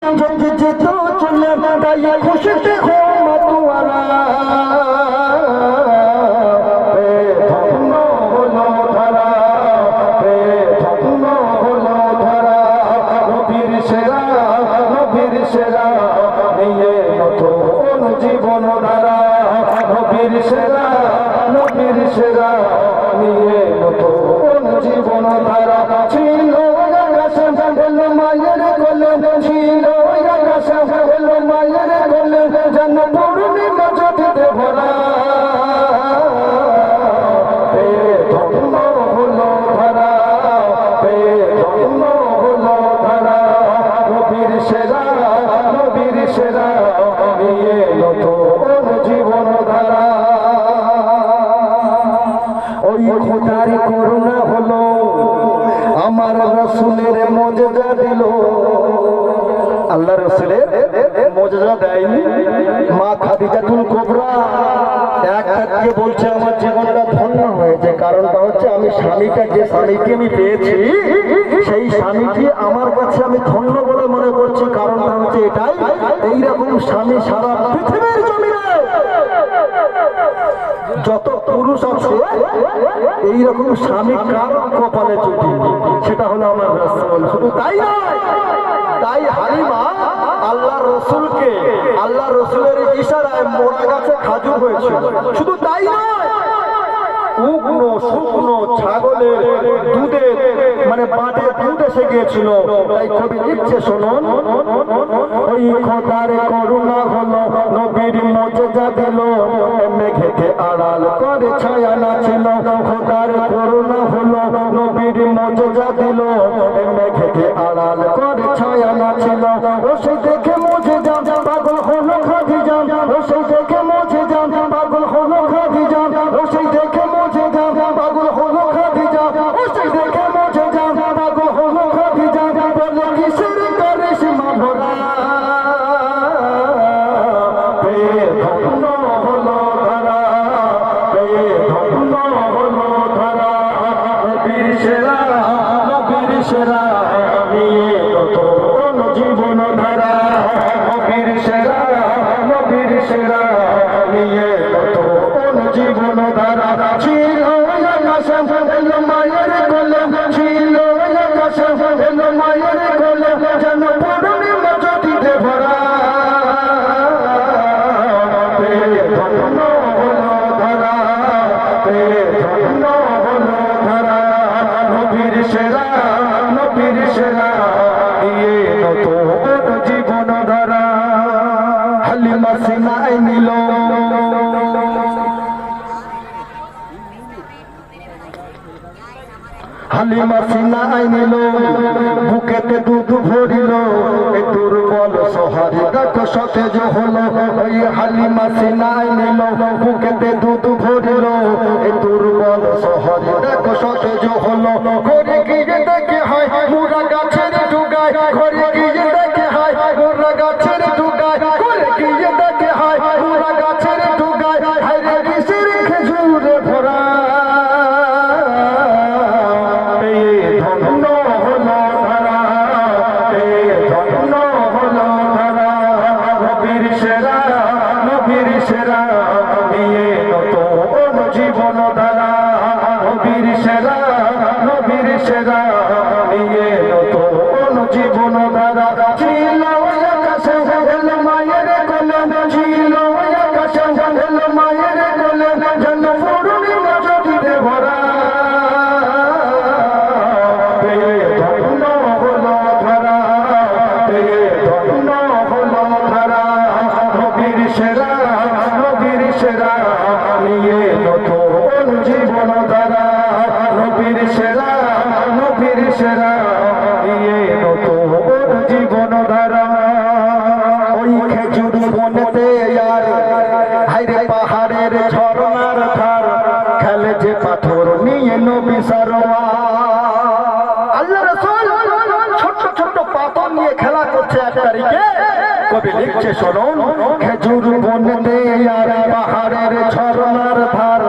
যেত চলে তাই খুশিতে হো মতুয়ারা ধন্য হলো ধরা ধন্য হলো ধরা নবীর সেরা নিয়ে নতুন জীবন ধারা নবীর সেরা নিয়ে নতুন জীবন ধারা ছিল আকাশে বলল মায়ের কোলে ছিল আকাশে বলল মায়ের কোলে যেন পূর্ণিমা জ্যোতিতে ভরা ধন্য হলো ধরা ধন্য হলো ধরা নবীর সেরা নিয়ে নতুন জীবন ধারা ওই খোদার করুণা হলো আমার রসুলের মর্যাদা দিল আল্লাহ রসুলের মর্যাদা দেয়নি মা খাদিজাতুল কুবরা এক হাতকে বলছে আমার জীবনটা ধন্য হয়েছে কারণটা হচ্ছে আমি যে স্বামীকে আমি পেয়েছি সেই স্বামীকে আমার কাছে আমি ধন্য বলে মনে করছি কারণটা হচ্ছে এটাই এইরকম স্বামী সারা পৃথিবীর জমিনে যত পুরুষ আছে এইরকম স্বামী কার কপালে জুটি সেটা হলো আমার রাসূল শুধু তাই নয় তাই হালিমা আল্লাহ রসুলের ইশারায় মোরা গাছে খাজুর হয়েছিল শুধু তাই নয় শুকনো ছাগলের দুধে মানে বাটে দুধ এসে গিয়েছিল তাই কবি লিখছে শুনুন ওই খোদার করুণা হলো নবীর মর্যাদা দিল মেঘেকে আড়াল করে ছায়া নাছিল খোদার করুণা হলো নবীর মর্যাদা দিল মেঘেকে আড়াল করে ছায়া নাছিল ও সেই দেখে মুঝে যান পাগল হলো খাদিজা ও সেই দেখে মুঝে যান পাগল হলো খাদিজা ও সেই দেখে মুঝে যান পাগল হলো খাদিজা ও সেই দেখে মুঝে যান পাগল হলো খাদিজা বলে কিসের কারিশমা ভরা ধন্য হলো ধরা ধন্য হলো ধরা নবীর সেরা নিয়ে নতুন জীবন ধারা নবীর সেরা নিয়ে নতুন জীবন ধারা ছিল আকাশে এলো মায়ের কোলে ছিল আকাশে এলো মায়ের কোলে যেন পূর্ণিমা জ্যোতিতে ভরা ধন্য হলো ধরা ধন্য হলো ধরা নবীর সেরা নিয়ে নতুন জীবন ধারা হালিমা সিনায় নিল হালিমা সিনায় নিল বুকেতে দুধ ভরিল দুর্বল সহারি দেখো সতেজ হলো ওই হালিমা সিনায় নিল বুকেতে দুধ ভরিল দুর্বল সহারি দেখো সতেজ হলো ঘরে গিয়ে দেখে হয় মুরা গাছের ডুগায় ঘরে গিয়ে দেখে হয় মুরা গাছের ডুগায় ঘরে গিয়ে দেখে হয় মুরা গাছের ডুগায় হায়রে কিসের খেজুরে ভরা ধন্য হলো ধরা ধন্য হলো ধরা নবীর সেরা নিয়ে নতুন জীবন ধারা নবীর সেরা নিয়ে নতুন জীবন ধারা ছিল আকাশে এলো মায়ের কোলে ছিল আকাশে এলো মায়ের কোলে যেন পূর্ণিমা জ্যোতিতে ভরা ধন্য হলো ধরা ধন্য হলো ধরা নবীর সেরা নিয়ে নতুন জীবন ধারা নবীর সেরা নিয়ে নতুন জীবন ধারা ওই খেজুর বনেতে আর হাইরে পাহাড়ের ঝরনার ধার খেলে যে পাথর নিয়ে নবী সারোয়ার আল্লাহ রাসূল ছোট পাথর নিয়ে খেলা করছে এক তারিখে কবি লিখছে শুনুন খেজুর বনেতে আর পাহাড়ের ঝরনার ধার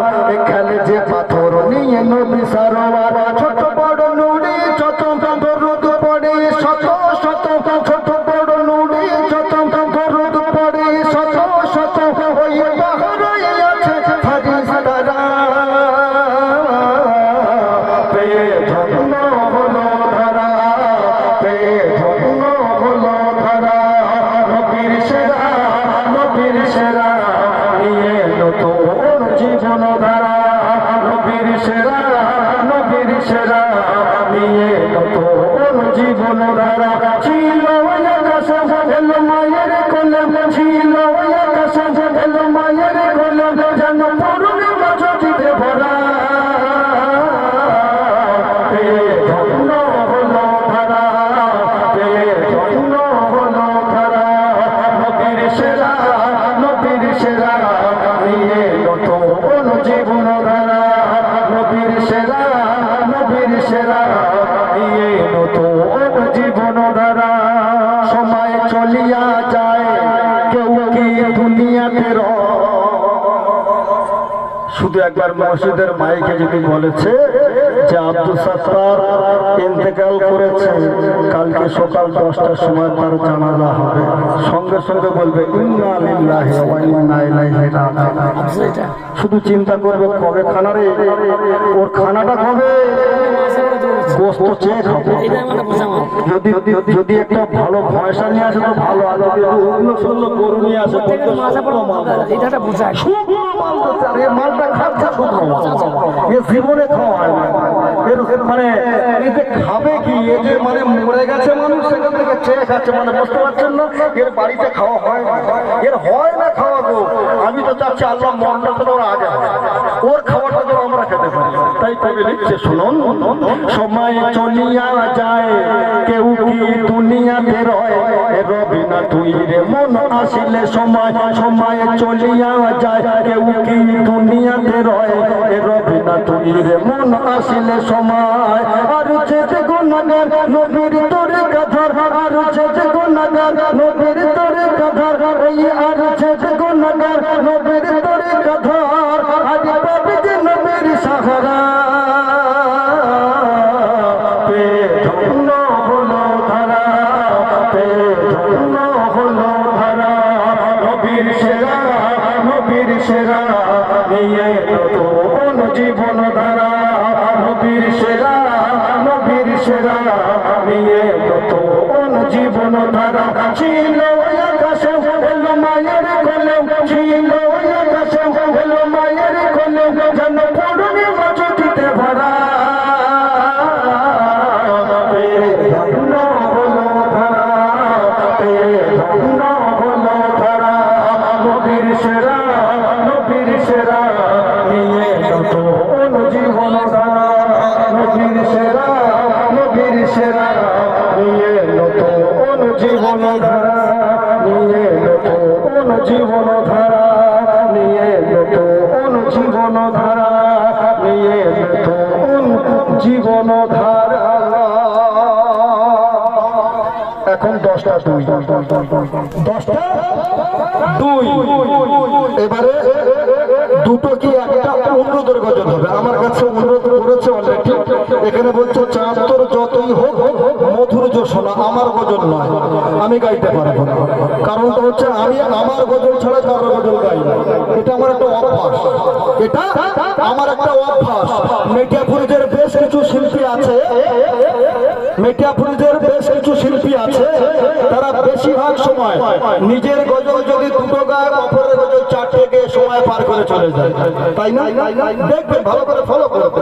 খেলে যে পাথর নিয়ে নবী সারোয়ার ছোট বড় নুড়ি যত দরুদ পড়ে শত শত ছোট বড় নুড়ি এলো মায়ের কোলে ছিল আকাশে এলো মায়ের কোলে যেন পূর্ণিমা জ্যোতিতে ভরা ধন্য হলো ধরা ধন্য হলো ধরা নবীর সেরা নিয়ে নতুন জীবন ধারা নবীর সেরা নিয়ে নতুন জীবন ধারা সময় চলিয়া যায় কেউ কি দুনিয়াতে শুধু একবার মসজিদের মাইকে যদি বলেছে যে আব্দুল সাত্তার ইন্তেকাল করেছে, কালকে সকাল 10টার সময় তার জানাজা হবে, সঙ্গে সঙ্গে বলবে ইন্না লিল্লাহি ওয়া ইন্না ইলাইহি রাজিউন। শুধু চিন্তা করবে কবে খানা রে, ওর খানাটা কবে, গোস্ত চেয়ে খাবো। যদি একটা ভালো পয়সা নিয়ে আসে তো ভালো, আর যদি সুন্দর গরু নিয়ে আসে মালটা খাচ্ছে জীবনে খাওয়া হয় না। মানে এতে খাবে কি, এতে মানে মরে গেছে মানুষ সেখান থেকে চেয়ে খাচ্ছে, মানে বুঝতে পারছেন না, এর বাড়িতে খাওয়া হয় না, এর হয় না খাওয়া গো। আমি তো চাচ্ছি আল্লাহ মনটা তো ওর আগে ওর খাওয়াটা তো আমরা খেতে পারি। তাই কবি লিখছে শুনুন, সময় চলিয়া যায় কেউ কি দুনিয়াতে রয় রবি না তুই রে মন আসিলে সময় চলিয়া যায় কেউ কি দুনিয়াতে রয় রবি না তুই রে মন আসিলে সময়। আর যে গুনাহগার নবীর তোরে গাধার, আর যে গুনাহগার নবীর তোরে গাধার, ওই আর যে গুনাহগার নবীর তোরে গাধার, আজ পাবে যে নবীর সাহারা ধন্য হলো ধারা ধন্য হলো ধারা নবীর সেরা নিয়ে নতুন জীবন ধারা নবীর সেরা নিয়ে নতুন জীবন ধারা ছিল আকাশে এলো মায়ের কোলে ছিল আকাশে এলো মায়ের কোলে যেন পূর্ণিমা জ্যোতিতে ভরা ধন্য হলো ধরা ধন্য হলো ধরা নবীর সেরা নিয়ে নতুন জীবন ধারা নবীর সেরা নিয়ে নতুন জীবন ধারা নিয়ে নতুন জীবন ধারা নিয়ে নতুন জীবন ধারা নিয়ে নতুন জীবন ধারা। এখন 10টা 2 এবারে দুটো কি একটা অনুরোধের গজল হবে, আমার কাছে অনুরোধ করেছে অলরেডি। এখানে বলছে চাঁদর যতই হোক মধুর জোসনা আমার গজল নয়, আমি গাইতে পারবো না। কারণটা হচ্ছে আমি আমার গজল ছাড়া কারোর গজল গাই না, এটা আমার একটা অভ্যাস, এটা আমার একটা অভ্যাস। মেটিয়াপুরীদের বেশ কিছু শিল্পী আছে, তারা বেশিরভাগ সময় নিজের গজল যদি দুটো গায় অপরের গজল 4টে গিয়ে সময় পার করে চলে যায়, তাই না? দেখবেন ভালো করে ফলো করবে।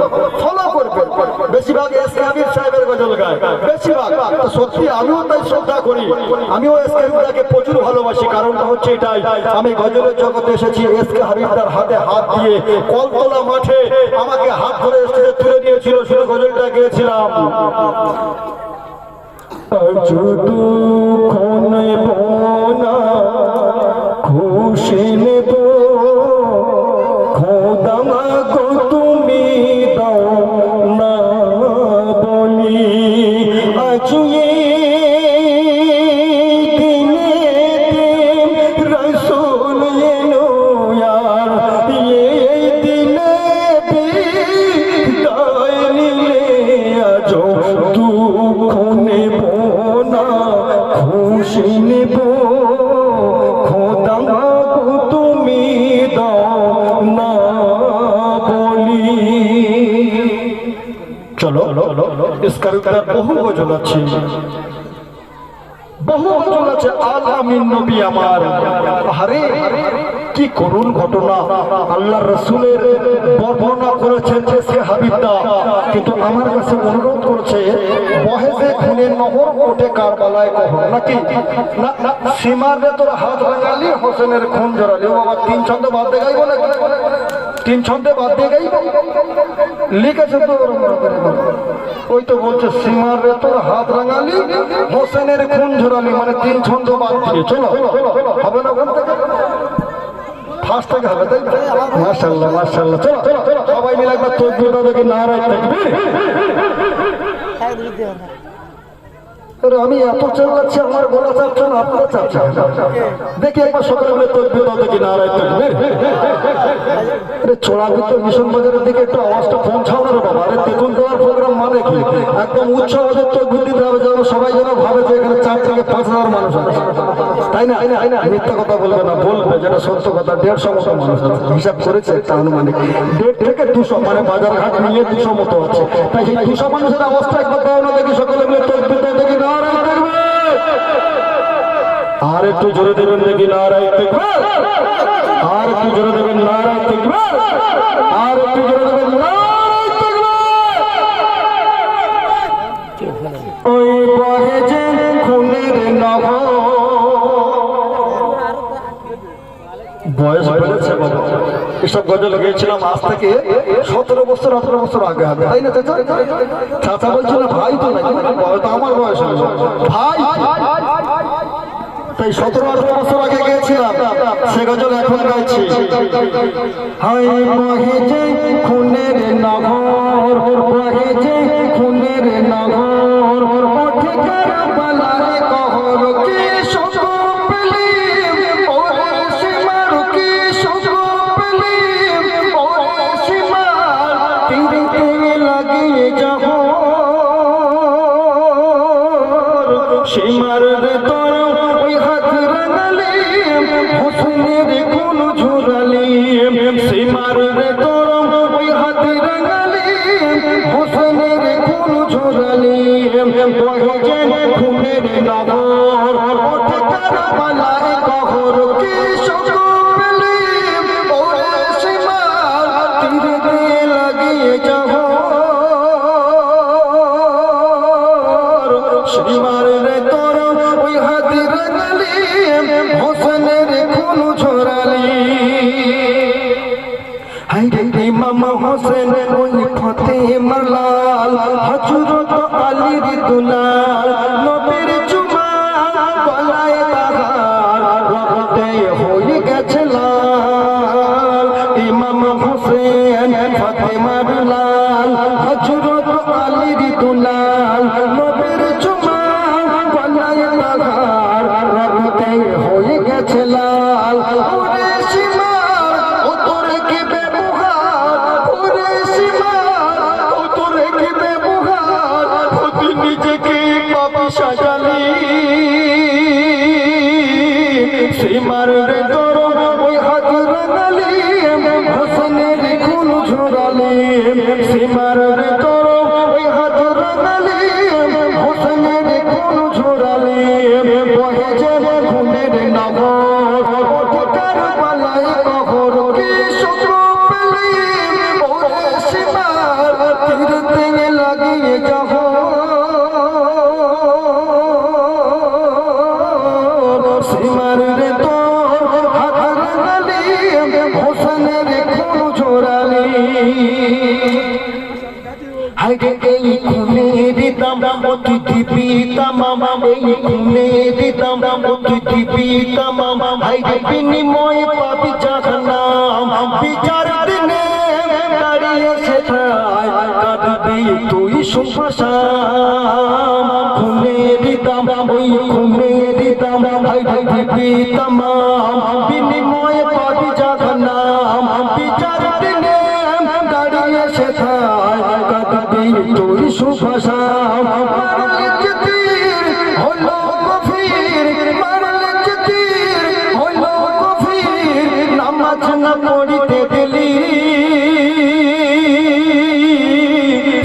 বেশিরভাগ এস কে আবির সাহেবের গজল গায় বেশিরভাগ। সত্যি আমিও তাই শ্রদ্ধা করি, আমিও এস কে হাবিবদাকে প্রচুর ভালোবাসি। কারণটা হচ্ছে এটাই, আমি গজলের জগতে এসেছি এস কে হাবিবদার হাতে হাত দিয়ে। কলতলা মাঠে আমাকে হাত ধরে স্টেজে তুলে নিয়েছিল, শুধু গজলটা গেয়েছিলাম। খুশি নেব খোদা মাগো তুমি দাও না বলি আজ দিনে রসুল এলো ইয়ার দিনে বিদায় নিলে আজ দুঃখ নেব না খুশি নেব খোদা মাগো তুমি দাও না বলি। চলো ইসকার বহু গজল আছে, আল আমিন নবী আমার। আরে কি করুণ ঘটনা আল্লাহ রসুলের বর্ণনা করেছেন যে সে হাবিবটা, কিন্তু আমার কাছে অনুরোধ করেছে বহেজে খুনের নহর ওঠে কারবালায় কহর, নাকি না সীমার রে তোর হাত রাঙালি হোসেনের খুন জড়ালি। ও বাবা তিন ছন্দ বাদ দিয়ে গাইব না, তিন ছন্দে বাদ দিয়ে গাইব লিখেছে তো ওই তো বলছে সীমার রে তোর হাত রাঙালি হোসেনের খুন ঝরালি, মানে তিন ছন্দ বাদ দিয়ে। চলো হবে না ওখান থেকে ফার্স্ট থেকে হবে, তাই মাশাআল্লাহ মাশাআল্লাহ। চলো সবাই মিলে একবার তাকবীর দেখে নারায়ে তাকবীর। আমি এত চালাচ্ছি আমার গলা চাপছে না, আপনারা চাপছেন দেখি একবার সকালে মিলে তাকবীর দেখি নারায়ে তাকবীর। চোরাবিত মিশন বাজারের দিকে একটু আওয়াজটা পৌঁছাও না রে বাবা। আরে তেতুল দেওয়ার প্রোগ্রাম মানে কি একদম উচ্চ আওয়াজের তাকবীর দিতে হবে যেন সবাই যেন ভাবে যে এখানে 4 থেকে 5,000 মানুষ আছে, তাই না? মিথ্যা কথা বলবে না, বলবে যেটা সত্য কথা। 150 মতো মানুষ আছে, হিসাব করেছে একটা আনুমানিক 150 থেকে 200, মানে বাজার ঘাট নিয়ে 200 মতো আছে। তাই সেই 200 মানুষের অবস্থা একবার দাও না দেখি সকলে মিলে তাকবীর দেখি নারায়ে তাকবীর। আর একটু জোরে দেবেন দেখি নারায়ে তাকবীর। আর একটু জোরে দেবেন নারায়ে তাকবীর। আর একটু জোরে দেবেন নারায়ে তাকবীর। ওই বহে যে খুনের নহর, বয়স বেড়েছে বাবা। এসব গজল গেয়েছিলাম আজ থেকে 17 বছর 18 বছর আগে হবে, তাই না চাচা? চাচা বলছিল ভাই তো নাকি, তো আমার বয়স হলো ভাই, তাই 17-18 বছর আগে গিয়েছিলাম, সে গজল এখন গাইছি। হাই বহে যে খুনের নহর, বহে যে খুনের নহর, ওঠে কারবালায় কহর, কি শোক পেলি ওরে সীমার, কি শোক পেলি ওরে সীমার, তীরেতে লাগিয়ে যাব সীমার রে তোর ওই হাত রাঙালি হোসেনের খুন ঝরালি, সীমার রে তোর ওই হাত রাঙালি হোসেনের খুন ঝরালি। বহে যে খুনের নহর, ওঠে কারবালায় কহর, কি শোক পেলি ওরে সীমার, তীরেতে লাগিয়ে যাব সীমার রে তোর ওই হাত রাঙালি হোসেনের খুন ঝরালি। হায়রে ইমাম হোসেন ওই ফাতেমার লাল, হযরত আলীর দুলাল, নবীর চুমা গলায় তাহার রক্তে হয়ে গেছে লাল। ইমাম হোসেন ফাতেমার লাল, হযরত আলীর দুলাল, নবীর চুমা গলায় তাহার রক্তে হয়ে গেছে লাল। ওরে সীমার ও তোর কি ব্যবহার, ওরে সীমার ও তোর কি ব্যবহার, তুই নিজেকে পাপী সাজালি। সীমার রে তোর ওই হাত রাঙালি হোসেনের খুন ঝরালি, সীমার রে তোর ওই হাত রাঙালি হোসেনের খুন ঝরালি। বহে যে খুনের নহর, ওঠে কারবালায় কহর, কি শোক পেলি ওরে সীমার, তীরেতে লাগিয়ে যাব সীমার রে তোর হাত রাঙালি হোসেনের খুন ঝরালি। হায়রে এই খুনের দাম তুই দিবি তামাম, এই খুনের দাম তুই দিবি তামাম, হায়রে বিনিময়ে পাবি জাহান্নাম। বিচার দিনে দাঁড়িয়ে সেথায় কাঁদবি তুই সুফাসাম। খুনের দাম ওই খুনের দাম হায়রে দিবি তামাম, বিনিময়ে পাবি জাহান্নাম। বিচার দিনে দাঁড়িয়ে সেথায় কাঁদবি তুই সুফাসাম। মারলে যে তীর হলো গভীর, মারলে যে তীর হলো গভীর, নামাজ না পড়িতে দিলি।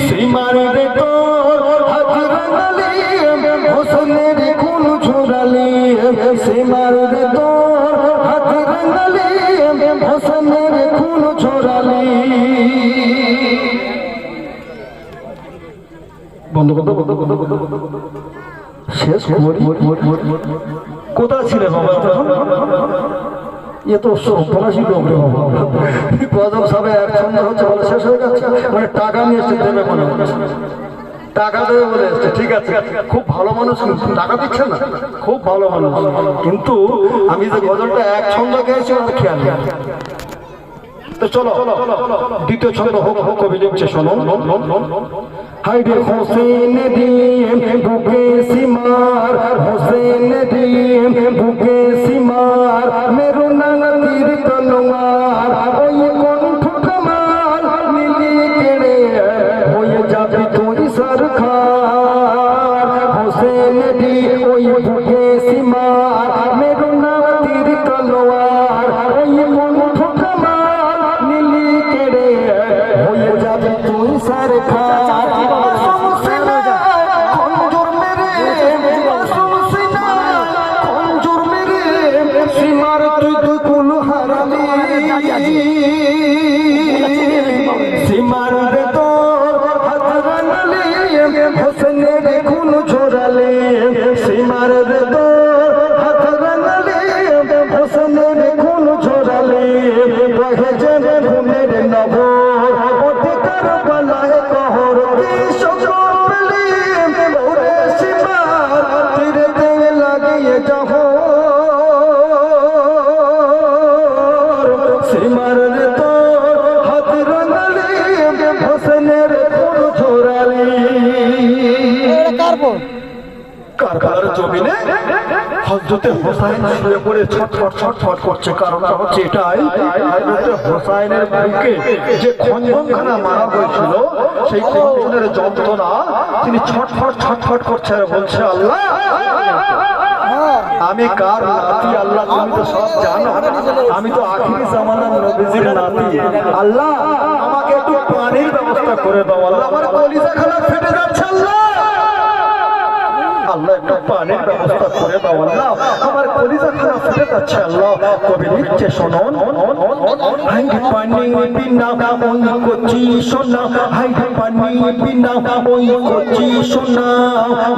সীমার রে তোর হাত রাঙালি হোসেনের খুন ঝরালি, সীমার রে তোর হাত রাঙালি হোসেনের খুন ঝরালি। বন্ধ বন্ধ বন্ধ বন্ধ শেষ করি। কোথায় ছিলে বাবা? এ তো সর্বনাশী লোক রে বাবা। কদম সাহেব এক সন্ধ্যা হচ্ছে বলে শেষ হয়ে যাচ্ছে, মানে টাকা নিয়ে এসে দেবে মনে হচ্ছে, টাকা দেবে বলে এসছে। ঠিক আছে, খুব ভালো মানুষ, টাকা দিচ্ছে না, খুব ভালো মানুষ, কিন্তু আমি যে গজলটা এক সন্ধ্যা গেছি ওর খেয়াল নেই। তো চলো দ্বিতীয় ছন্দ হোক হোক কবি লিখছে শোনো। হাইরে হোসেন দিয়ে বুকে সিমার, হোসেন দিয়ে বুকে সিমার, মেরু নাঙ্গা তীর তলোয়ার, ওই কণ্ঠ কামাল নীলি কেড়ে হয়ে যাবে তুই সরকার। হোসেন দিয়ে ওই বুকে সিমার, মেরু নাঙ্গা তীর তলোয়ার, ওই কণ্ঠ কামাল নীলি কেড়ে হয়ে যাবে তুই সরকার। সিমার রে তোর হাত রাঙালি, হোসেনের খুন ঝরালি। সিমার রে তোর হাত রাঙালি, হোসেনের খুন ঝরালি। বহে যেন খুনের নগর, অধিকার পালায় কহর, কি সকল পেলি ওরে সিমার, তীরে তেলে লাগিয়ে যাহ। সিমার রে তোর হাত রাঙালি, হোসেনের খুন ঝরালি। কারখানার জমিনে হযরতে হোসাইন শুয়ে পড়ে ছটফট ছটফট করছে। কারণটা হচ্ছে এটাই, হযরতে হোসাইনের বুকে যে খঞ্জনখানা মারা হয়েছিল, সেই খঞ্জনের যন্ত্রণা তিনি ছটফট ছটফট করছে আর বলছে, আল্লাহ আমি কার নাতি? আল্লাহ তুমি তো সব জানো, আমি তো আখিরি জামানার নবীজির নাতি। আল্লাহ আমাকে একটু পানির ব্যবস্থা করে দাও। আল্লাহ আমার কলিজা খানা ফেটে যাচ্ছে, আল্লাহ আল্লাহ একটু পানির ব্যবস্থা করে দাও। আল্লাহ আমার কলিজা খানা ফেটে যাচ্ছে। আল্লাহ কবি লিখছে শোনো। হাই পানি বিনা ওই কচি সোনা, হাই পানি বিনা ওই কচি সোনা,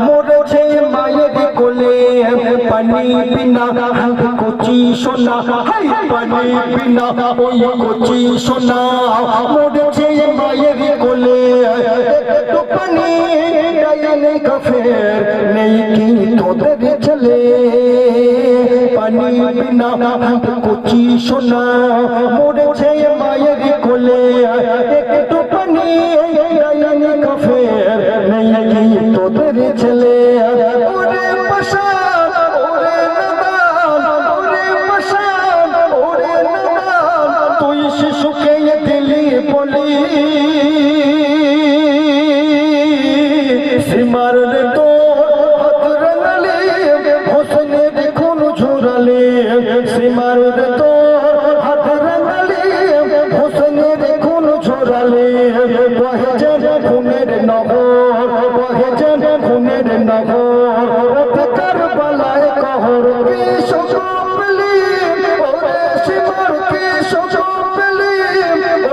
মরেছে মায়ের কোলে পানি বিনা হাই কচি সোনা, হাই পানি বিনা ওই কচি সোনা, মরেছে মায়ের কোলে। একটু পানি ডাইনে কাফের নেই কি তোদের ছেলে, পানি বিনা কচি সোনা, মরেছে মায়ের কোলে। একটু পানি ডাইনে কাফের নেই কি তোদের ছেলে। ওরে পাশান ওরে নাদান, ওরে পাশান ওরে নাদান, তুই শিশুকে দিলি বলি। সিমার রে তোর হাত রাঙালি, হোসেনের খুন ঝরালি। সিমার রে তোর হাত রাঙালি, হোসেনের খুন ঝরালি। বহে যেন খুনের নগর, বহে যেন খুনের নগর, অধিকার পালায় কহর, কি সকল পেলি ওরে সিমার, কি সকল পেলি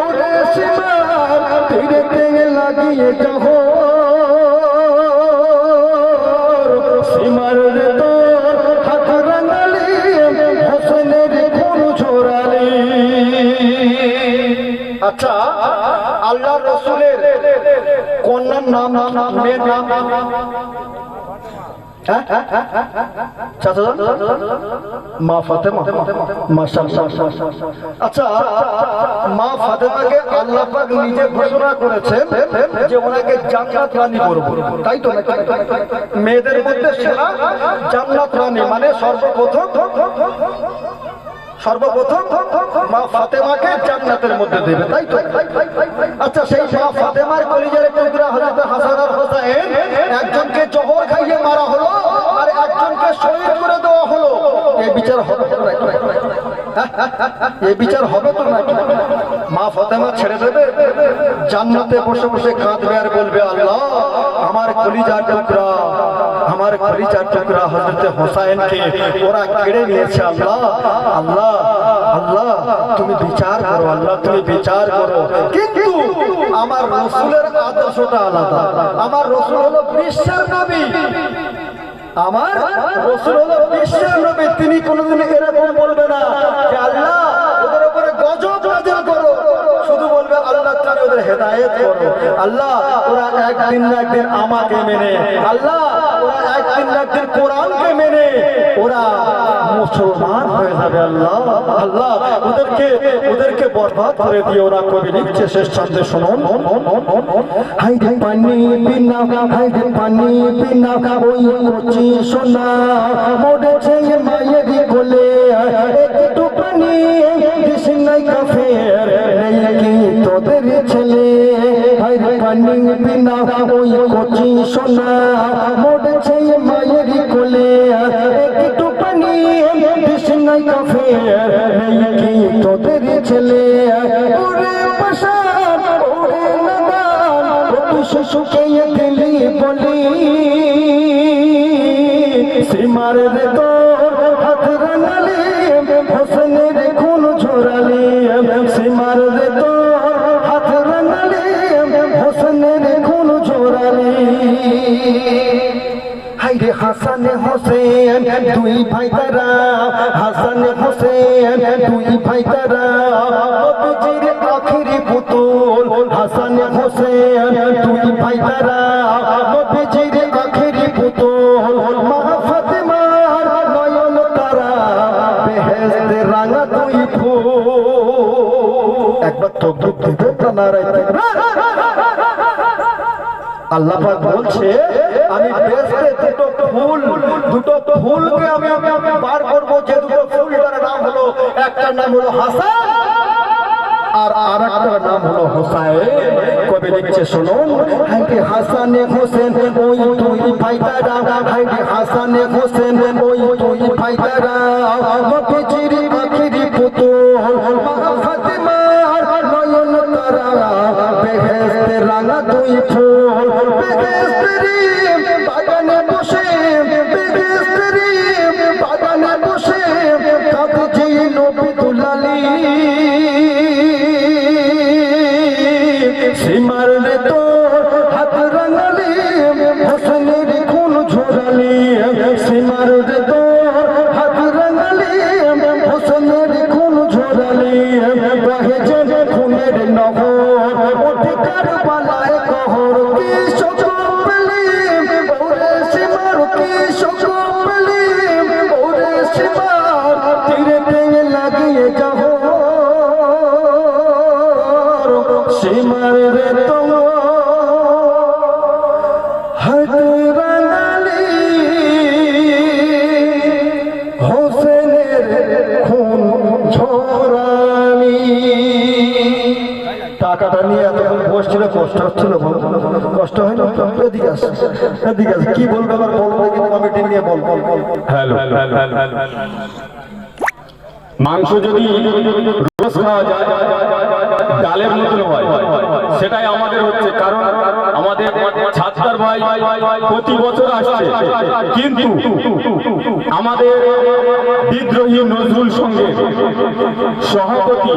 ওরে সিমার, তীরে তেলে লাগিয়ে যাহ। সিমার রে তোর হাত রাঙালি, হোসেনের খুন ঝরালি। আচ্ছা, আল্লাহ রসুলের কন্যার নাম, মেয়ের নাম মা ফাতেমা। আচ্ছা, মা ফাতেমাকে আল্লাহ পাক নিজে ঘোষণা করেছেন যে ওনাকে জান্নাত রানী করব, তাই তো? মেয়েদের মধ্যে সেরা জান্নাত রানী, মানে সর্বপ্রথম মা ফাতেমাকে জান্নাতের মধ্যে দেবে, তাই তো? আচ্ছা, সেই মা ফাতেমার কলিজার টুকরা হযরত হাসান আর হোসেন, একজনকে জহর খাইয়ে মারা হলো আর একজনকে শহীদ করে দেওয়া হলো। এই বিচার হবে তো নাকি? এই বিচার হবে তো নাকি? মা ফাতেমা ছেড়ে দেবে, জান্নাতে বসে বসে কাঁদবে আর বলবে, আল্লাহ আমার কলিজার টুকরা, আমার আমার কলিজার টুকরা হযরত হোসেনকে ওরা কেড়ে নিয়েছে। আল্লাহ আল্লাহ আল্লাহ তুমি বিচার করো, আল্লাহ তুমি বিচার করো। কিন্তু আমার রাসূলের আদর্শটা আলাদা। আমার রাসূল হলো বিশ্বের নবী, আমার রাসূল হলো বিশ্বের নবী। তিনি কোনোদিন এরকম বলবে না যে আল্লাহ ওদের উপরে গজব নাযিল করো, শুধু বলবে আল্লাহ তুমি ওদের হেদায়েত করো। আল্লাহ ওরা একদিন না একদিন আমাকে মেনে, আল্লাহ ওরা একদিন না একদিন কোরআনকে মেনে ওরা মুসলমান হয়ে যাবে। আল্লাহ আল্লাহ ওদেরকে বরবাদ করে দিয়ে ওরা কবি লিখছে শেষ ছন্দে শুনুন। হাইরে পানি বিনা, হাইরে পানি বিনা ওই কচি সোনা মরেছে মায়ের কোলে, একটু পানি দিস নাই কাফের নেই কি তোদের ছেলে। হাইরে পানি বিনা ওই কচি সোনা মরেছে মায়ের কোলে, একটু পানি দিস নাই কাফের নেই কি তোদের ছেলে। ওরে পাশান ওরে নাদান তুই শিশুকে দিলি বলি, সীমার রে তোর হাত রাঙালি হোসেনের খুন ঝরালি, সীমার রে তোর হাত রাঙালি হোসেনের খুন ঝরালি। হাইরে হাসানে হোসেন দুই ভাই তারা, হাসানে হোসেন দুই ভাই তারা নবীজির আখিরি পুতুল, হাসানে হোসেন দুই ভাই তারা নবীজির আখিরি পুতুল। মা ফাতেমার নয়ন তারা বেহেশতে রাঙা দুই ফুল। একবার তো দুঃখ দেবে না নারায়। আল্লাহ পাক বলছে আমি বেহেশতে দুটো ফুলকে আমি বার করব, যে দুটো ফুলটার নাম হলো, একটার নাম হলো হাসান আর আরেকটার নাম হলো হোসেন। কবি লিখছে শুনুন। হাইরে হাসানে হোসেন ওই দুই ভাই তারা, হাইরে হাসানে হোসেন ওই দুই ভাই তারা নবীজির আখিরি পুতুল। মা ফাতেমার নয়ন তারা বেহেশতে রাঙা দুই ফুল। বেহেশতেরি বাগানে বসে, বেহেশতেরি বাগানে বসে কাঁদছে নবী দুলালি, সীমার রে তোর হাত রাঙালি হোসেনের খুন ঝরালি, সীমার রে তোর হাত রাঙালি হোসেনের খুন ঝরালি। বাহেছে খুনের নহর ওঠে কারবালায় कहर, কি সকলি ওরে সীমার, কি সকলি ওরে সীমার তীরে টেনে লাগিয়ে যাও সীমার রে তোমার হাত রাঙালি হোসেনের খুন ঝরালি। টাকাটা নিয়ে এতক্ষণ বসছিল, কষ্ট হচ্ছিল, কষ্ট হয় না? এদিকে আসে, এদিকে আসে, কি বলবো আবার বলবো, কিন্তু কমিটি নিয়ে বল। হ্যালো, মাংস যদি রোজ খাওয়া যায় ডালের মতন হয়, সেটাই আমাদের হচ্ছে। কারণ আমাদের ছাত্র ভাই প্রতি বছর আসছে, কিন্তু আমাদের বিদ্রোহী নজরুল সঙ্গে সভাপতি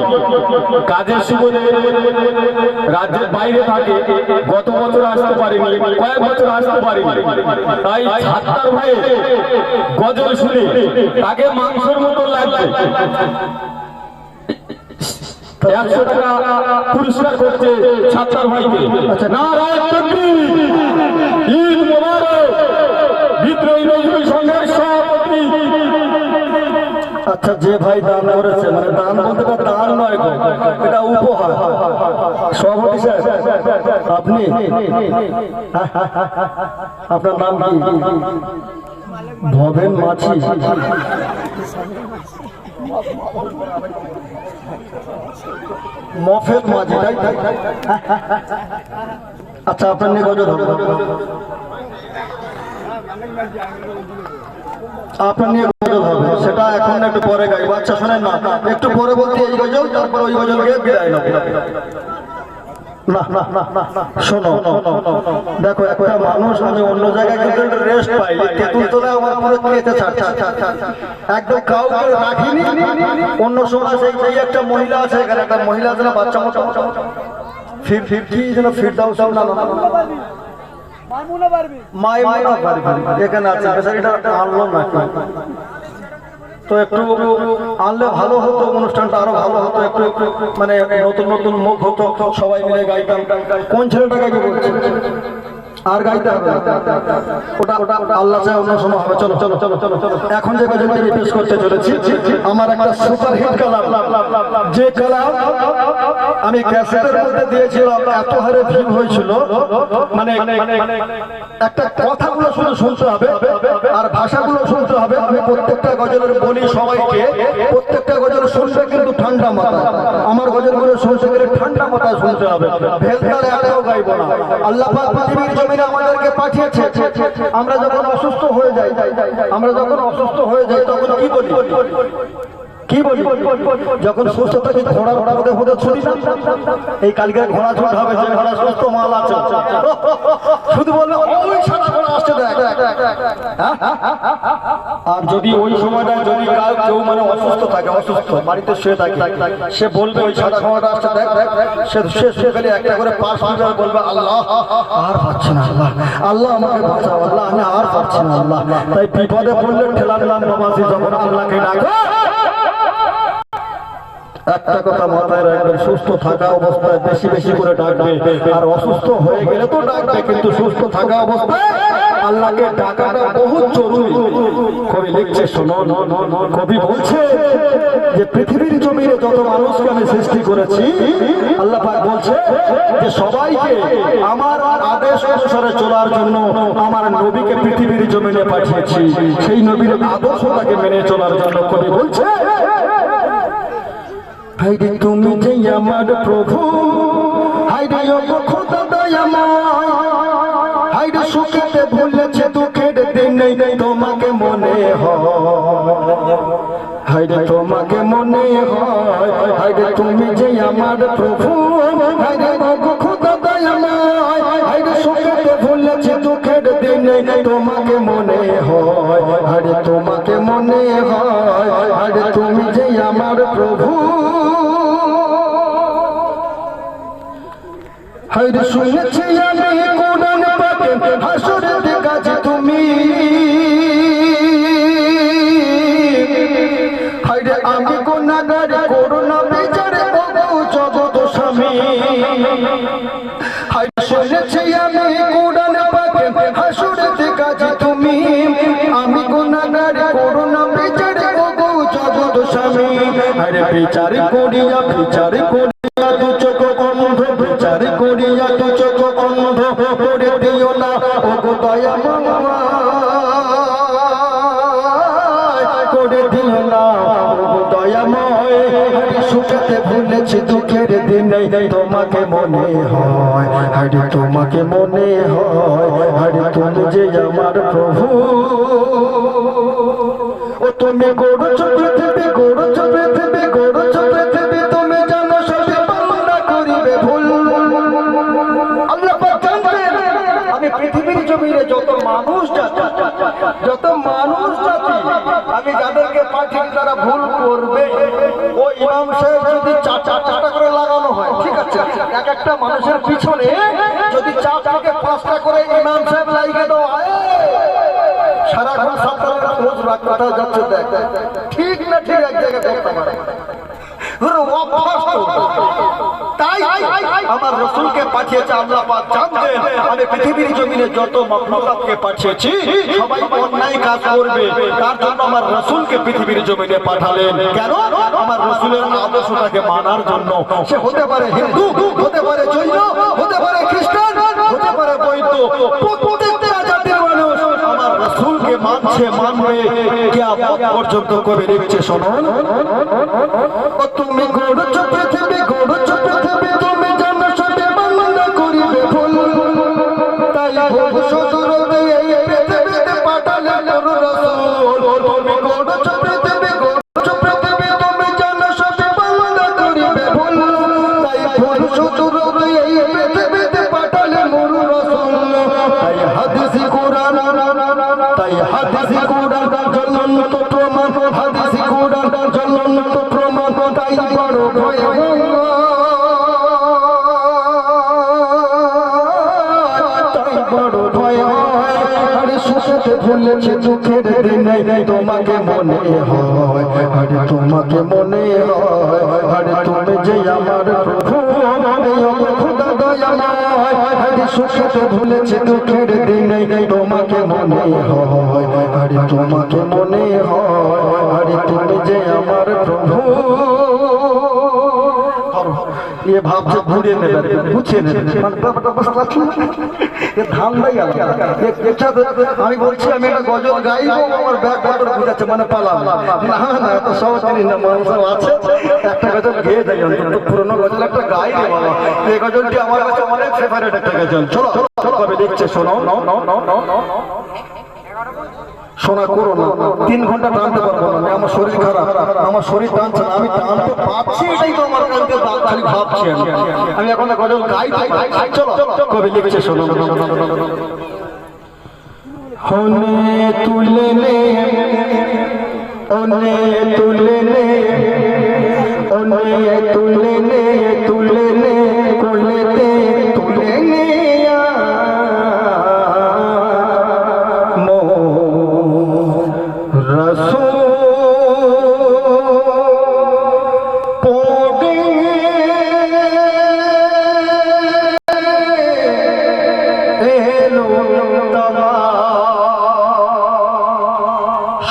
কাজের সুবাদে রাজ্যের বাইরে থাকে, গত বছর আসতে পারেনি, কয়েক বছর আসতে পারেনি। তাই ছাত্র ভাই গজল শুনে তাকে মাংসের মতো লাগছে। 100 টাকা পুরস্কার করছে ছাত্র ভাইকে। নারায়ে তাকবীর, ঈদ মোবারক। বিদ্রোহী নজরুল সংঘের সভাপতি। আচ্ছা, যে ভাই দান করেছে, মানে দান বলতে এটা দান নয় গো, এটা উপহার। সভাপতি সাহেব আপনি, আপনার নাম কি? ভবেন মাছি। মফেল মাঝি, তাই? আচ্ছা, আপনার নিয়ে গজল হবে, আপনার নিয়ে গজল হবে, সেটা এখন একটু পরে গাইব। আচ্ছা শোনেন না, একটু পরে বলতে এই গজল, তারপর ওই গজল গিয়ে বিদায় নেব। না না না না শোনো, দেখো একটা মানুষ, আমি অন্য জায়গায় কিন্তু রেস্ট পাই, তেঁতুল তলায় আমার পুরো খেতে ছাড়ছে, একদম কাউকে রাখিনি। অন্য সময় সেই একটা মহিলা আছে, এখানে একটা মহিলা আছে না, বাচ্চা মতো কি যেন ফিরদাউস না মাইমুনা পারভীন এখানে আছে, বেচারিটা আনলো না, তো একটু আনলে ভালো হতো, অনুষ্ঠানটা আরো ভালো হতো, একটু একটু মানে নতুন নতুন মুখ হতো, সবাই মিলে গাইতাম। কোন ছেলেটা গাইবে বলছে? আর গাইতে হবে ওটা ওটা আল্লাহ চায় অন্য সময় হবে। চলো চলো চলো চলো চলো, এখন যে গজলটা পেশ করতে চলেছি আমার একটা সুপার হিট কালাম, যে কালাম আমি ক্যাসেটের মধ্যে দিয়েছিলাম, এত হারে ভিউ হয়েছিল, মানে একটা কথাগুলো শুধু শুনতে হবে আর ভাষাগুলো শুনতে হবে। আমি প্রত্যেকটা গজলের বলি সবাইকে, প্রত্যেকটা গজল শুনতে কিন্তু ঠান্ডা মাথায়, আমার গজলগুলো শুনতে গেলে ঠান্ডা মাথায় শুনতে হবে, ভেলতালে একটাও গাইবো না। আল্লাহ পাক পৃথিবীর জমিনে আমাদেরকে পাঠিয়েছে, আমরা যখন অসুস্থ হয়ে যাই, তখন কি বলি? কি বলি? যখন সুস্থ থাকি ঘোড়া ঘোড়া করে হতে ছুটি না, এই কালকে ঘোড়া ছুট হবে, যে ঘোড়া সুস্থ মাল আছে, শুধু বলবে ওই সাদা ঘোড়া আসছে দেখ। আর যদি ওই সময়টা যদি কেউ মানে অসুস্থ থাকে, অসুস্থ বাড়িতে শুয়ে থাকে, সে বলবে ওই সাদা ঘোড়াটা আসছে দেখ, সে শুয়ে গেলে একটা করে পাশ ফিরে বলবে আল্লাহ আর পাচ্ছি না, আল্লাহ আল্লাহ আমাকে বাঁচাও, আল্লাহ আমি আর পাচ্ছি না আল্লাহ। তাই বিপদে পড়লে ঠেলান বাবাজি যখন আল্লাহকে ডাকে, একটা কথা মাথায় রাখবেন, সুস্থ থাকা অবস্থায় বেশি বেশি করে ডাকবে, আর অসুস্থ হয়ে গেলে তো ডাকবে, কিন্তু সুস্থ থাকা অবস্থায় আল্লাহকে ডাকাটা বহুত জরুরি। কবি লিখছে, শোনো, কবি বলছে যে পৃথিবীর জমিনে যত মানুষকে আমি সৃষ্টি করেছি, আল্লাহ পাক বলছে যে সবাইকে আমার আদেশ অনুসারে চলার জন্য আমার নবীকে পৃথিবীর জমিনে পাঠিয়েছি, সেই নবীর আদর্শটাকে মেনে চলার জন্য। কবি বলছে, হাইরে তুমি যে আমার প্রভু, হাইরে ও খোদা দয়াময়, হাইরে সুখেতে ভুলেছে দুঃখের দিন তোমাকে মনে হয়, হাইরে তোমাকে মনে হয়, হাইরে তুমি যে আমার প্রভু, হাইরে ও খোদা দয়াময়, হাইরে সুখেতে ভুলেছে দুঃখের দিন তোমাকে মনে হয়, হাইরে তোমাকে মনে হয়, হাইরে তুমি যে আমার প্রভু। হায়রে শুনেছি আমি কোরআন পাকে হাসরের কাছে তুমি, হায়রে আমি গুনাহগার করুণা বিচারে ওগো জগৎ স্বামী, হায়রে শুনেছি আমি কোরআন পাকে হাসরের কাছে তুমি, আমি গুনাহগার করুণা বিচারে ওগো জগৎ স্বামী, হায়রে বিচার করিয়া দু চোখ অন্ধ, বিচার করিয়া দু চোখ অন্ধ করে দিও না ওগো দয়াময়, করে দিও না ওগো দয়াময়, সুখেতে ভুলেছি দুঃখের দিনে তোমাকে মনে হয়, হারে তোমাকে মনে হয়, হারে তুমি যে আমার প্রভু। ও তুমি গড়েছো পৃথিবী, গড়েছো পৃথিবী, গড়েছো পৃথিবী, তুমি জানো সবে পালনা করিবে ভুল। আল্লাহ পাক জানেন আমি পৃথিবীর জমিনে যত মানুষ জাতি আমি যাদেরকে পাঠিয়ে তারা ভুল করবে। ও ইমাম সাহেব যদি চারটা করে লাগানো হয়, ঠিক আছে, এক একটা মানুষের পিছনে যদি 4 থেকে 5টা করে ইমাম সাহেব লাগিয়ে দেওয়া হয়, সারাক্ষণ সাবধানে খোঁজ রাখতে যাচ্ছে, দেখ ঠিক না ঠিক এক জায়গায় দেখতে পারে। তাই আমার রাসূলকে পাঠিয়েছে আল্লাহ পাক জানতেন আমি পৃথিবীর জমিনে যত মাখলুকাতকে পাঠিয়েছি সবাই অন্যায় কাজ করবে, তার জন্য আমার রাসূলকে পৃথিবীর জমিনে পাঠালেন। কেন? আমার রাসূলের আদর্শটাকে মানার জন্য। সে হতে পারে হিন্দু, হতে পারে জৈন, হতে পারে খ্রিস্টান, হতে পারে বৌদ্ধ, প্রত্যেকটা জাতির মানুষ আমার রাসূলকে মানছে, মানবে কিয়ামত পর্যন্ত। কবি লিখছে, শুনুন, তুমি গড়েছো পৃথিবী, গড়েছো পৃথিবী, তুমি জানো সবে বান্দা করিবে ভুল, তাই ভবিষ্যতে এই পৃথিবীতে পাঠালে নূর রাসূল। তুমি গড়েছো পৃথিবী, গড়েছো পৃথিবী, তুমি জানো সবে বান্দা করিবে ভুল, তাই ভবিষ্যতে এই ভুলেছি দুঃখের দিনে তোমাকে মনে হয়, আরে তোমাকে মনে হয়, আরে তুমি যে আমার প্রভু খোদা দয়াময়, আরে সুখেতে ভুলেছি দুঃখের দিনে তোমাকে মনে হয়, আরে তোমাকে মনে হয়, আরে তুমি যে আমার প্রভু। ये भाव से घूरे में पूछे ধান্দাই আলাদা। আমি বলছি আমি একটা গজল গাইবো, আমার ব্যাগ ব্যাগ বুঝাচ্ছে মানে পালাম না না, এত সহজ জিনিস না, মানুষ আছে একটা গজল গেয়ে যাই, অন্তত পুরোনো গজল একটা গাই রে বাবা। এই গজলটি আমার কাছে অনেক ফেভারিট একটা গজল। চলো কবে দেখছে শোনো, শোনা করো না, 3 ঘন্টা টানতে পারবো না, আমার শরীর খারাপ, আমার শরীর টানছে না, আমি টানতে পারছি, এটাই তো আমার কাছে খালি ভাবছি আমি এখন গজল গাই। চলো কবে লিখছে শোনো। হনে তুলে নে, ওনে তুলে নে, ওনে তুলে নে, তুলে নে কোলেতে তুলে নে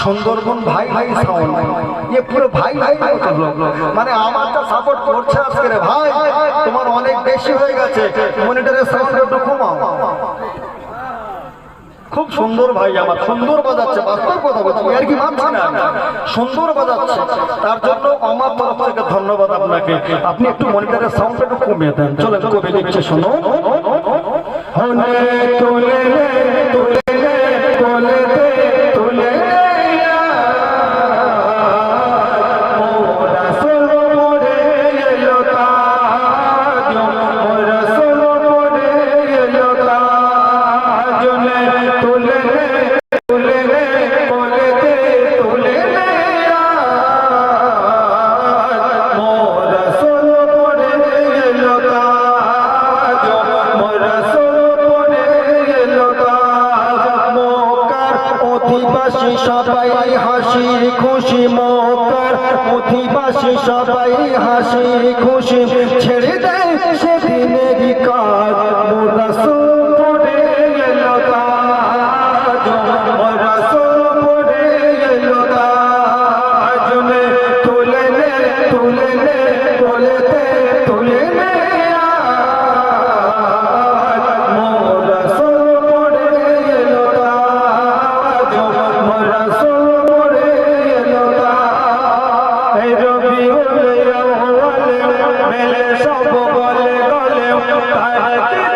সুন্দরবন ভাই ভাই সাউন্ড, ये পুরো ভাই ভাই লোক, মানে আমারটা সাপোর্ট করছে আজকে রে ভাই, তোমার অনেক বেশি হয়ে গেছে, মনিটরের সাউন্ড একটু কমাও। খুব সুন্দর ভাই আমার, সুন্দর বাজাচ্ছে, বাস্তব কথা বলছি আর কি মানছি না, সুন্দর বাজাচ্ছে, তার জন্য আমার তরফ থেকে ধন্যবাদ আপনাকে। আপনি একটু মনিটরের সাউন্ডটা একটু কমিয়ে দেন। চলো কবি লিখছে শোনো। হনে তুলে নে, তুলে নে, তুলে দে, তুলে নে সবাই হাসি খুশি, মকার অধিবাসী সবাই হাসি খুশি, ছেড়ে দেয় সেদিনেরই কাজ, মোরা পড়ে গেল তাজ, মোরা পড়ে গেল তাজ, তুলে নে, তুলে নে, বলেতে তুলে নে মোরা পড়ে গেল তাজ, মোরা পড়ে গেল তাজ, রবিউল আউয়াল মেলে সব বলে গলে তার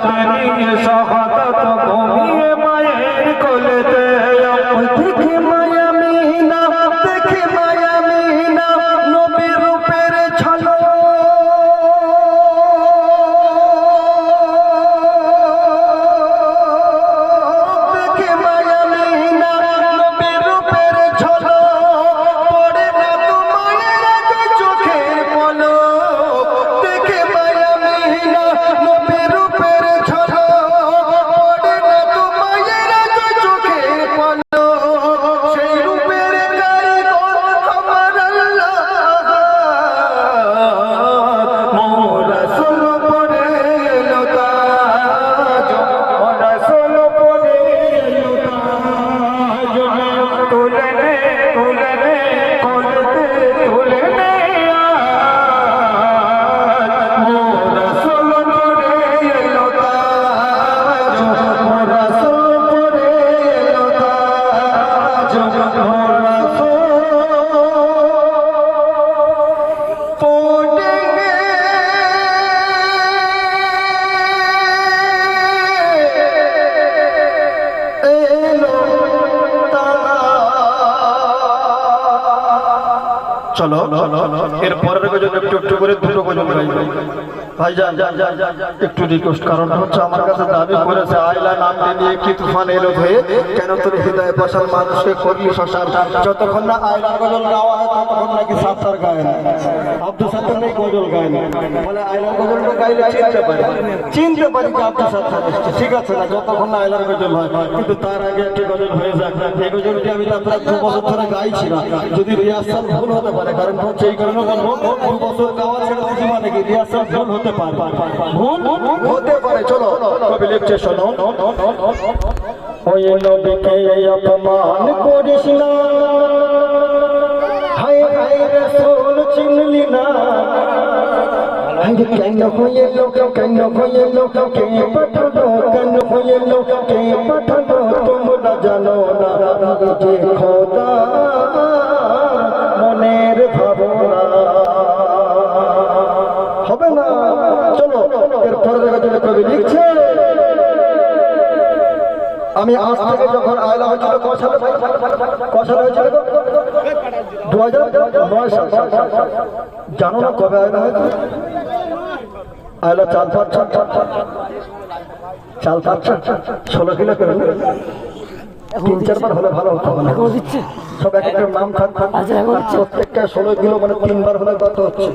সাথে নিয়ে শাহাদাত ঘুমিয়ে মায়ের কোলেতে দেখি মায়া মিনা দেখি মায়া মিনা নবীর রূপের ঝলক দেখি মায়া মিনা নবীর রূপের ঝলক পড়ে না তো মায়ের চোখের পলক দেখি মায়া মিনা নবীর রূপের ঝলক পড়ে না তো মায়ের চোখের পলক সেই রূপের কারিগর আমার আল্লাহ মোর রাসূল পড়ে এলো তাজ মোর রাসূল পড়ে এলো তাজ তুলে নে কোলতে তুলে নে মোর রাসূল পড়ে এলো তাজ মোর রাসূল পড়ে এলো তাজ মোর রাসূল পড়ে এলো চলো এর পরের গজল একটু একটু করে দুটো গজল গাইবে ভাই যান একটু রিকোয়েস্ট কারণ হচ্ছে আমার কাছে দাবি করেছে আয়লা নামটি নিয়ে কি তুফান এলো হয়ে কেন তোর হৃদয়ে বসার মানুষকে করলি শ্মশান যতক্ষণ না আয়লা গজল গাওয়া হয় ততক্ষণ নাকি সাত্তার গায় না আব্দুল সাত্তার নেই গজল গায় না বলে আয়লা গজলটা গাইলে চিনতে পারি যে আব্দুল সাত্তার এসছে ঠিক আছে না যতক্ষণ না আয়লার গজল হয় কিন্তু তার আগে একটি গজল হয়ে যাক এই গজলটি আমি প্রায় 2 বছর ধরে গাইছি না যদি রিহার্সাল ভুল হতে পারে কারণ হচ্ছে এই কারণে বলবো 2 বছর গাওয়া ছেড়ে দিচ্ছি মানে কি রিহার্সাল ভুল হতে পারে ভুল হতে পারে চলো কবি লিখছে শোনো ওই নবীকে অপমান করিস না হায় হায় রাসূল চিনলি না হায় কেন হয়ে লোক কেন হয়ে লোক কে পাঠালো কেন হয়ে লোক কে পাঠালো তোমরা জানো না যে খোদা মনের ভাবনা হবে না চলো এর পরের গজলে কবি লিখছে আমি আজ থেকে যখন আয়লা হয়েছিল কষা হয়েছিল 2009 সাল জানো না কবে আয়লা হয়েছিল আয়লা চাল পাচ্ছেন 16 কিলো করে 3-4 বার হলে ভালো হতো সব এক একটা নাম খান প্রত্যেকটা 16 কিলো মানে 3 বার হলে কত হচ্ছে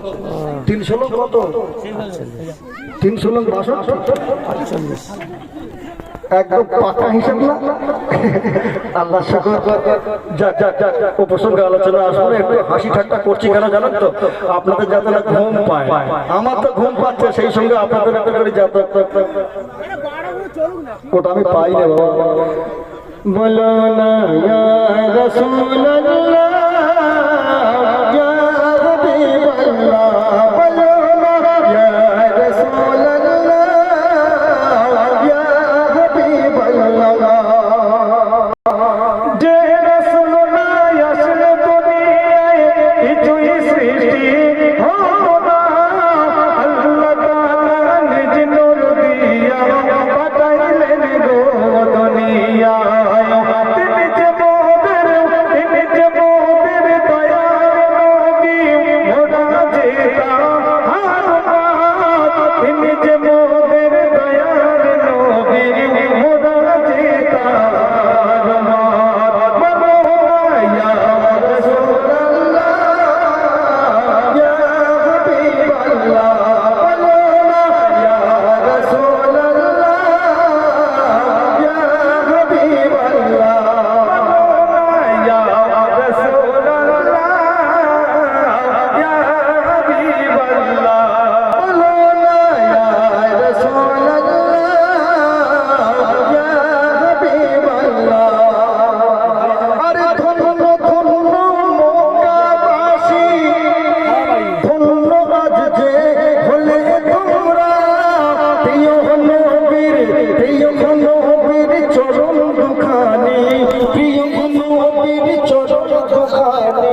316 কত 316 62 একদম পাকা হিসাব না আল্লাহ শুকর যাক উপসর্গ আলোচনা আসলে একটু হাসি ঠাট্টা করছি কেন জানেন তো আপনাদের যাতে না ঘুম পায় আমার তো ঘুম পাচ্ছে সেই সঙ্গে আপনাদের একটা করে যাতে ওটা আমি পাই না বাবা বলো না ইয়া রাসূলুল্লাহ ইয়া হাবিবাল্লাহ বলো না ইয়া রাসূলুল্লাহ ইয়া হাবিবাল্লাহ যে রাসূলুল্লাহ আসলে দুনিয়ায় কিছুই সৃষ্টি হলো না আল্লাহ তাআলা নিজ নূর দিয়া পাঠাইলেন গো দুনিয়ায় চরণ দুখানি